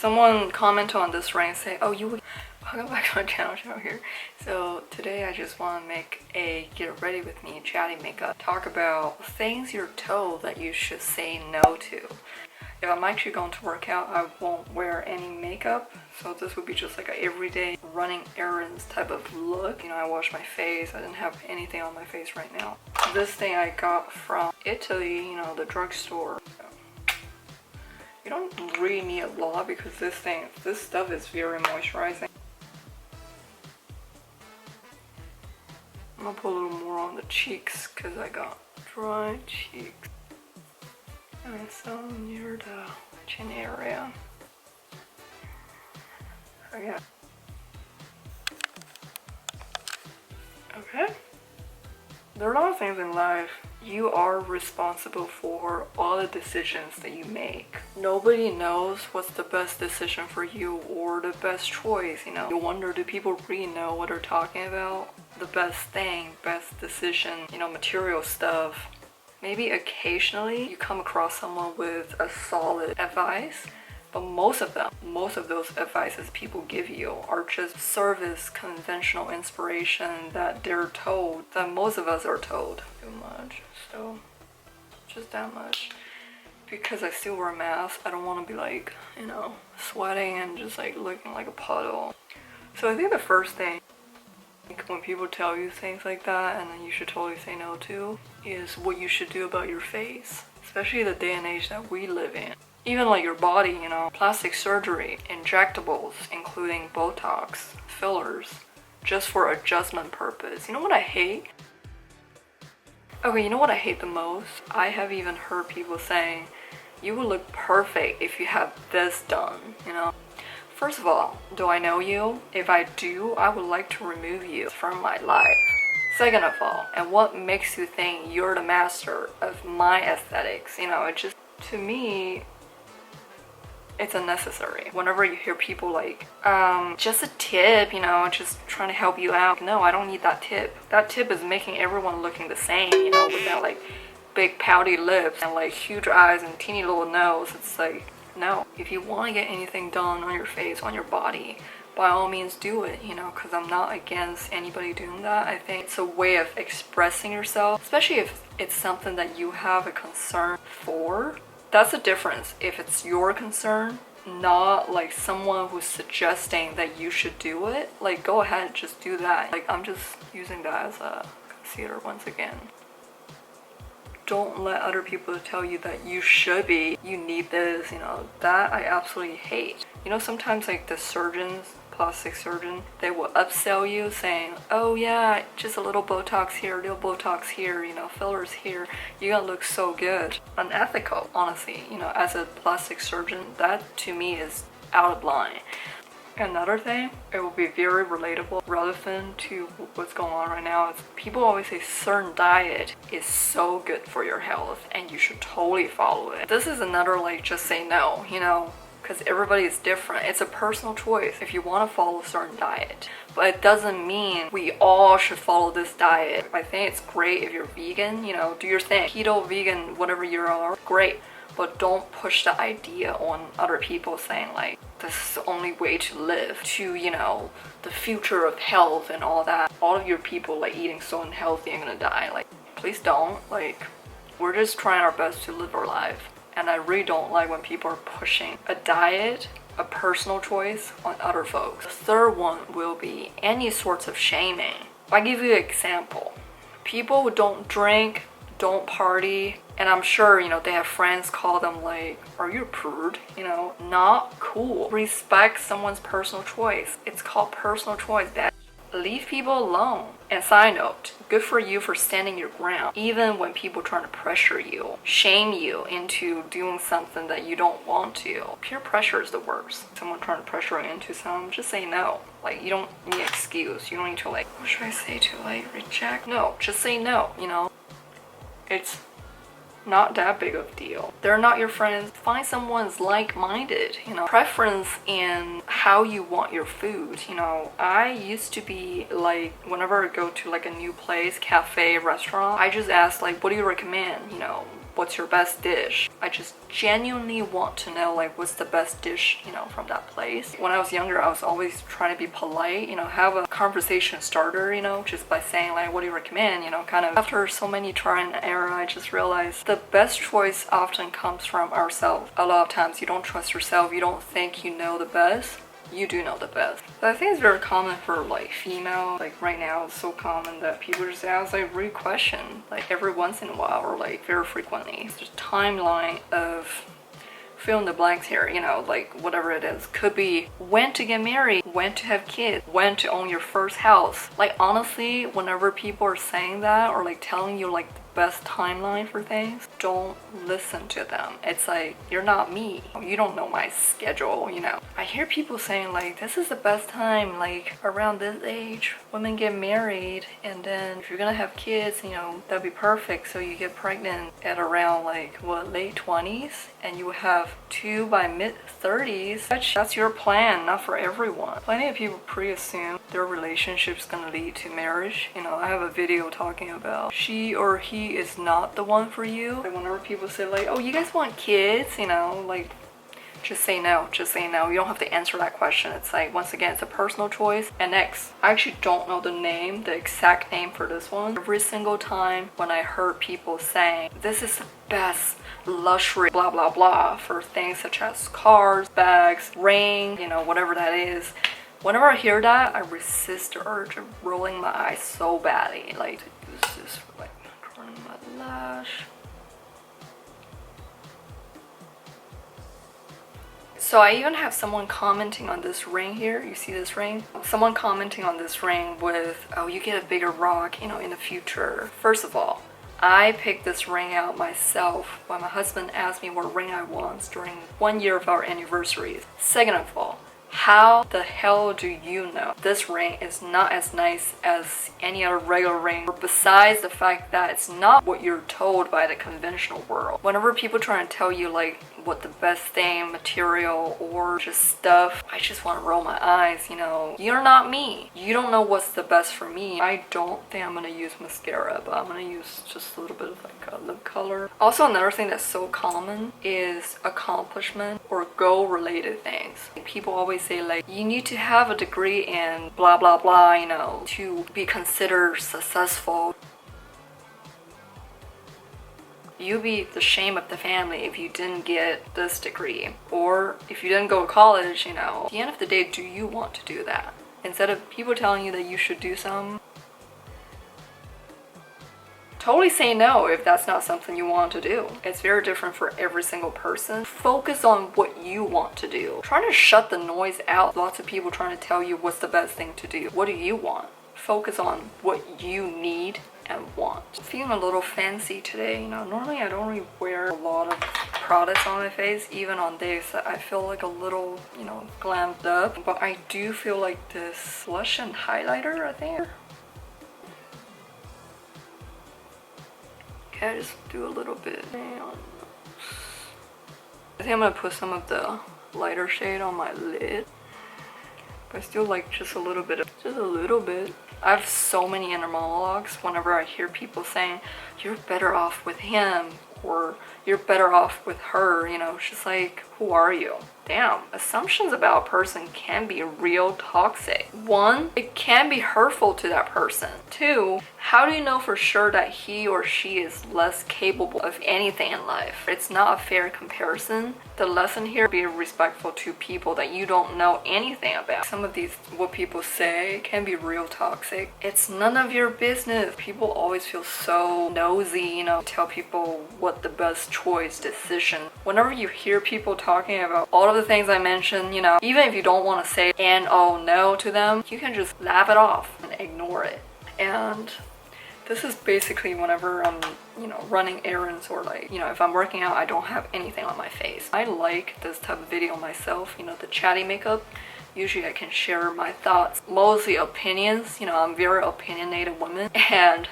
Someone commented on this rank say, oh, you would welcome back to my channel here. So today I just want to make a get ready with me chatty makeup. Talk about things you're told that you should say no to. If I'm actually going to work out, I won't wear any makeup. So this would be just like an everyday running errands type of look. You know, I wash my face. I didn't have anything on my face right now. This thing I got from Italy, you know, the drugstore. You don't really need a lot because this stuff is very moisturizing. I'm gonna put a little more on the cheeks because I got dry cheeks. And it's so near the chin area. So yeah. Okay. There are a lot of things in life. You are responsible for all the decisions that you make. Nobody knows what's the best decision for you or the best choice, you know. You wonder, do people really know what they're talking about? The best thing, best decision, you know, material stuff. Maybe occasionally you come across someone with a solid advice, but most of those advices people give you are just service conventional inspiration that they're told, that most of us are told. Too much, so just that much. Because I still wear a mask, I don't want to be like, you know, sweating and just like looking like a puddle. So I think the first thing, when people tell you things like that and then you should totally say no to, is what you should do about your face. Especially the day and age that we live in. Even like your body, you know, plastic surgery, injectables, including Botox, fillers, just for adjustment purpose. You know what I hate? Okay, you know what I hate the most? I have even heard people saying, you would look perfect if you have this done, you know? First of all, do I know you? If I do, I would like to remove you from my life. Second of all, and what makes you think you're the master of my aesthetics? You know, it just, to me, it's unnecessary. Whenever you hear people like, just a tip, you know, just trying to help you out. No, I don't need that tip. That tip is making everyone looking the same, you know, with that like big pouty lips and like huge eyes and teeny little nose. It's like, no. If you want to get anything done on your face, on your body, by all means do it, you know, because I'm not against anybody doing that. I think it's a way of expressing yourself, especially if it's something that you have a concern for. That's the difference. If it's your concern, not like someone who's suggesting that you should do it, like go ahead, just do that. Like I'm just using that as a concealer once again. Don't let other people tell you that you should be, you need this, you know, that I absolutely hate. You know, sometimes like the surgeons, plastic surgeon, they will upsell you saying, oh yeah, just a little Botox here, a little Botox here, you know, fillers here, you're gonna look so good. Unethical, honestly, you know, as a plastic surgeon, that to me is out of line. Another thing, it will be very relatable, relevant to what's going on right now, is people always say certain diet is so good for your health and you should totally follow it. This is another like just say no, you know, because everybody is different. It's a personal choice if you want to follow a certain diet. But it doesn't mean we all should follow this diet. I think it's great if you're vegan, you know, do your thing. Keto, vegan, whatever you are, great. But don't push the idea on other people saying like, this is the only way to live, to, you know, the future of health and all that. All of your people like eating so unhealthy and gonna die. Like, please don't. Like, we're just trying our best to live our life. And I really don't like when people are pushing a diet, a personal choice on other folks. The third one will be any sorts of shaming. I'll give you an example. People who don't drink, don't party, and I'm sure, you know, they have friends call them like, are you a prude? You know, not cool. Respect someone's personal choice. It's called personal choice. That leave people alone. And side note, good for you for standing your ground, even when people trying to pressure you, shame you into doing something that you don't want to. Peer pressure is the worst. Someone trying to pressure you into something, just say no. Like, you don't need an excuse. You don't need to like, what should I say to like reject? No, just say no, you know. It's not that big of a deal. They're not your friends. Find someone's like-minded, you know. Preference in how you want your food, you know. I used to be like, whenever I go to like a new place, cafe, restaurant, I just ask like, what do you recommend, you know, what's your best dish. I just genuinely want to know like what's the best dish, you know, from that place. When I was younger, I was always trying to be polite, you know, have a conversation starter, you know, just by saying like, what do you recommend, you know, kind of. After so many try and error, I just realized the best choice often comes from ourselves. A lot of times you don't trust yourself, you don't think you know the best. You do know the best. But I think it's very common for like female, like right now it's so common that people just ask like every question like every once in a while or like very frequently. It's just timeline of fill in the blanks here, you know, like whatever it is. Could be when to get married, when to have kids, when to own your first house. Like honestly, whenever people are saying that or like telling you like the best timeline for things, don't listen to them. It's like, you're not me. You don't know my schedule, you know. I hear people saying like, this is the best time, like around this age, women get married, and then if you're gonna have kids, you know, that'd be perfect. So you get pregnant at around like what, late 20s, and you have 2 by mid 30s. That's your plan, not for everyone. Plenty of people pre-assume their relationship's gonna lead to marriage. You know, I have a video talking about she or he is not the one for you. Like whenever people say like, oh, you guys want kids, you know, like just say no, just say no. You don't have to answer that question. It's like, once again, it's a personal choice. And next, I actually don't know the exact name for this one. Every single time when I heard people saying this is the best luxury blah blah blah for things such as cars, bags, ring, you know, whatever that is, whenever I hear that, I resist the urge of rolling my eyes so badly. Like to use this for like curling my lash. So I even have someone commenting on this ring here. You see this ring? Someone commenting on this ring with, oh, you get a bigger rock, you know, in the future. First of all, I picked this ring out myself when my husband asked me what ring I want during 1 year of our anniversary. Second of all, how the hell do you know this ring is not as nice as any other regular ring, besides the fact that it's not what you're told by the conventional world? Whenever people try to tell you like what the best thing, material, or just stuff, I just want to roll my eyes, you know. You're not me. You don't know what's the best for me. I don't think I'm gonna use mascara, but I'm gonna use just a little bit of like a lip color. Also, another thing that's so common is accomplishment or goal related things. People always say like, you need to have a degree in blah blah blah, you know, to be considered successful. You'd be the shame of the family if you didn't get this degree, or if you didn't go to college, you know. At the end of the day, do you want to do that? Instead of people telling you that you should do something, totally say no if that's not something you want to do. It's very different for every single person. Focus on what you want to do. Trying to shut the noise out. Lots of people trying to tell you what's the best thing to do. What do you want? Focus on what you need and want. Feeling a little fancy today, you know. Normally I don't really wear a lot of products on my face, even on days that I feel like a little, you know, glammed up. But I do feel like this blush and highlighter, I think. Okay, I just do a little bit. I think I'm gonna put some of the lighter shade on my lid. But I still like just a little bit. I have so many inner monologues whenever I hear people saying, you're better off with him, or you're better off with her, you know. It's just like, who are you? Damn, assumptions about a person can be real toxic. 1, it can be hurtful to that person. 2, how do you know for sure that he or she is less capable of anything in life? It's not a fair comparison. The lesson here, be respectful to people that you don't know anything about. Some of these, what people say, can be real toxic. It's none of your business. People always feel so nosy, you know, tell people what the best choice, decision. Whenever you hear people talking about all of the things I mentioned, you know, even if you don't want to say and oh no to them, you can just laugh it off and ignore it. And this is basically whenever I'm, you know, running errands, or like, you know, if I'm working out, I don't have anything on my face. I like this type of video myself, you know, the chatty makeup. Usually I can share my thoughts, mostly opinions, you know, I'm very opinionated woman, and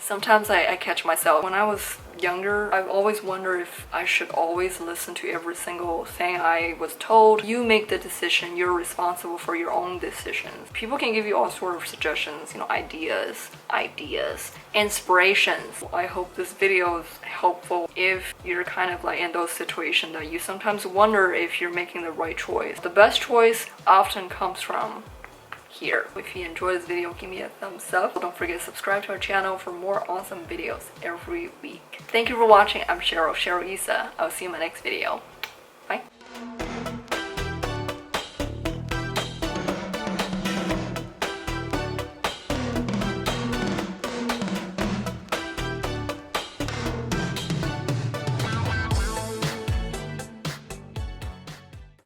Sometimes I catch myself. When I was younger, I've always wondered if I should always listen to every single thing I was told. You make the decision, you're responsible for your own decisions. People can give you all sort of suggestions, you know, ideas, inspirations. I hope this video is helpful if you're kind of like in those situations that you sometimes wonder if you're making the right choice. The best choice often comes from here. If you enjoyed this video, give me a thumbs up. Don't forget to subscribe to our channel for more awesome videos every week. Thank you for watching. I'm Cheril issa. I'll see you in my next video. Bye.